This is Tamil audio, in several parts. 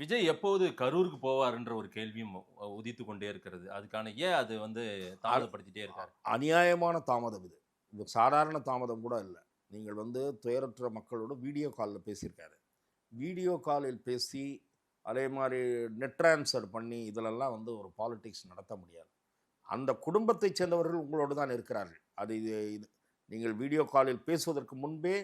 விஜய் எப்போது கரூருக்கு போவாருன்ற ஒரு கேள்வியும் உதித்து கொண்டே இருக்கிறது. அதுக்கான ஏன் அது அ- தாமதப்படுத்திட்டே இருக்காரு? அநியாயமான தாமதம் இது. இது சாதாரண தாமதம் கூட இல்லை. நீங்கள் துயரற்ற மக்களோடு வீடியோ காலில் பேசியிருக்காரு. வீடியோ காலில் பேசி அதே மாதிரி நெட் ட்ரான்ஸ்ஃபர் பண்ணி இதிலெல்லாம் ஒரு பாலிடிக்ஸ் நடத்த முடியாது. அந்த குடும்பத்தைச் சேர்ந்தவர்கள் உங்களோடு தான் இருக்கிறார்கள். அது இது இது நீங்கள் வீடியோ காலில் பேசுவதற்கு முன்பே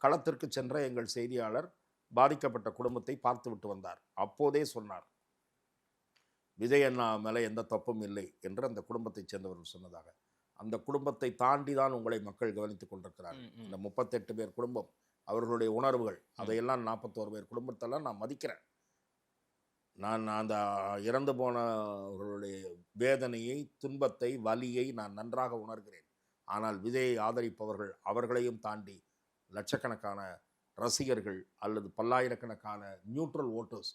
களத்திற்கு சென்ற எங்கள் செய்தியாளர் பாதிக்கப்பட்ட குடும்பத்தை பார்த்துவிட்டு வந்தார். அப்போதே சொன்னார், விஜய் அண்ணா மேலே எந்த தப்பும் இல்லை என்று அந்த குடும்பத்தைச் சேர்ந்தவர்கள் சொன்னதாக. அந்த குடும்பத்தை தாண்டி தான் உங்களை மக்கள் கவனித்துக் கொண்டிருக்கிறார்கள். இந்த 38 பேர் குடும்பம், அவர்களுடைய உணர்வுகள், அதையெல்லாம் 41 பேர் குடும்பத்தெல்லாம் நான் மதிக்கிறேன். நான் அந்த இறந்து போனவர்களுடைய வேதனையை, துன்பத்தை, வலியை நான் நன்றாக உணர்கிறேன். ஆனால் விஜயை ஆதரிப்பவர்கள், அவர்களையும் தாண்டி லட்சக்கணக்கான ரசிகர்கள் அல்லது பல்லாயிரக்கணக்கான நியூட்ரல் ஓட்டர்ஸ்,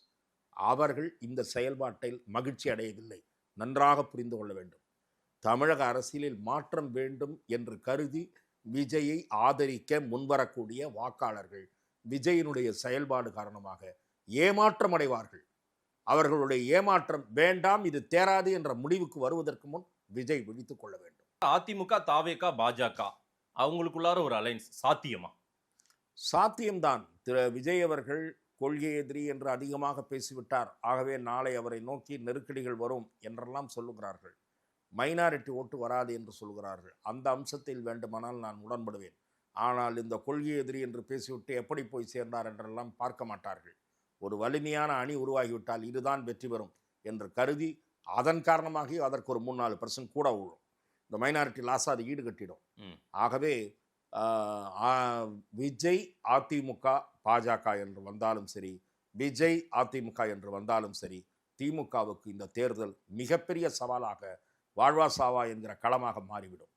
அவர்கள் இந்த செயல்பாட்டில் மகிழ்ச்சி அடையவில்லை. நன்றாக புரிந்து கொள்ள வேண்டும். தமிழக அரசியலில் மாற்றம் வேண்டும் என்று கருதி விஜயை ஆதரிக்க முன்வரக்கூடிய வாக்காளர்கள் விஜயினுடைய செயல்பாடு காரணமாக ஏமாற்றம் அடைவார்கள். அவர்களுடைய ஏமாற்றம் வேண்டாம், இது தேராது என்ற முடிவுக்கு வருவதற்கு முன் விஜய் விழித்துக் கொள்ள வேண்டும். அதிமுக, தாவேகா, பாஜக அவங்களுக்குள்ளார ஒரு அலைன்ஸ் சாத்தியமா? சாத்தியம்தான். திரு விஜய் அவர்கள் கொள்கை எதிரி என்று அதிகமாக பேசிவிட்டார், ஆகவே நாளை அவரை நோக்கி நெருக்கடிகள் வரும் என்றெல்லாம் சொல்லுகிறார்கள். மைனாரிட்டி ஓட்டு வராது என்று சொல்கிறார்கள். அந்த அம்சத்தில் வேண்டுமானால் நான் உடன்படுவேன். ஆனால் இந்த கொள்கை எதிரி என்று பேசிவிட்டு எப்படி போய் சேர்ந்தார் என்றெல்லாம் பார்க்க மாட்டார்கள். ஒரு வலிமையான அணி உருவாகிவிட்டால் இதுதான் வெற்றி பெறும் என்று கருதி அதன் காரணமாக அதற்கு ஒரு 3-4% கூட விழும். இந்த மைனாரிட்டி லாஸாக அது ஈடுகட்டிடும். ஆகவே விஜய் அதிமுக பாஜக என்று வந்தாலும் சரி, விஜய் அதிமுக என்று வந்தாலும் சரி, திமுகவுக்கு இந்த தேர்தல் மிகப்பெரிய சவாலாக, வாழ்வா சாவா என்கிற களமாக மாறிவிடும்.